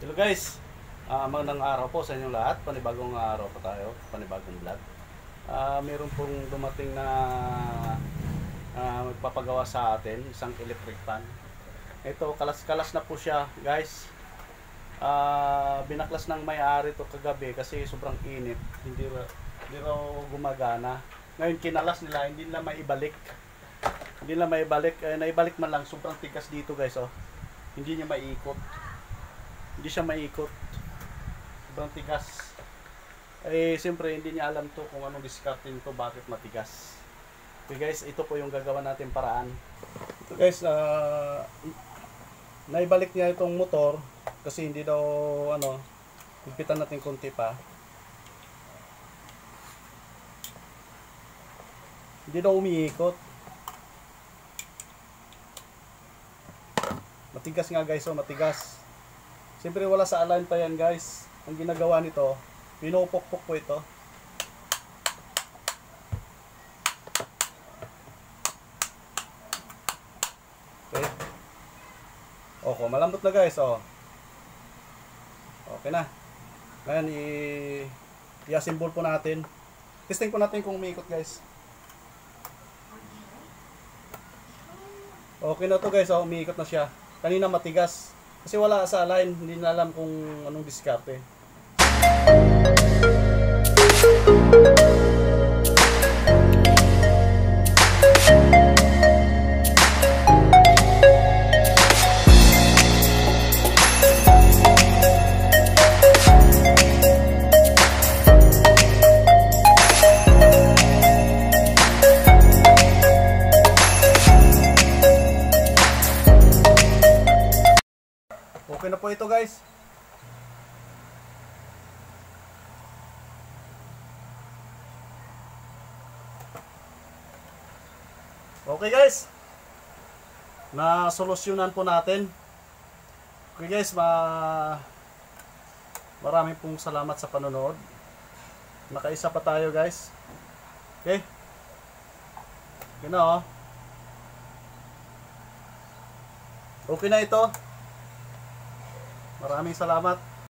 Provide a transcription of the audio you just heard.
Hello guys, magandang araw po sa inyong lahat. Panibagong araw po tayo, panibagong vlog. Meron pong dumating na magpapagawa sa atin, isang electric fan. Ito, kalas-kalas na po siya guys. Binaklas ng may-ari to kagabi kasi sobrang init. Hindi raw gumagana. Ngayon kinalas nila, hindi nila maibalik. Naibalik man lang, sobrang tigas dito guys. Oh. Hindi niya maiikot. Hindi siya maikot. Sobrang tigas. Siyempre hindi niya alam to kung anong diskarte nito, bakit matigas. Okay guys, ito po yung gagawa natin paraan. Ito guys, naibalik niya itong motor kasi hindi daw higpitan natin konti pa. Hindi daw umiikot. Matigas nga guys, oh, matigas. Siyempre wala sa align pa yan guys. Ang ginagawa nito, pinupukpok po ito. Okay. Okay, malambot na guys. Oh. Okay na. Ngayon, i-assemble po natin. Testing po natin kung umiikot guys. Okay na to guys. Oh, umiikot na siya. Kanina matigas. Kasi wala sa align, hindi na alam kung anong diskarte. Okay na po ito guys. Okay guys. Na-solusyonan po natin. Okay guys, maraming pong salamat sa panonood. Nakaisa pa tayo guys. Okay. Okay na oh. Okay na ito. Maraming salamat.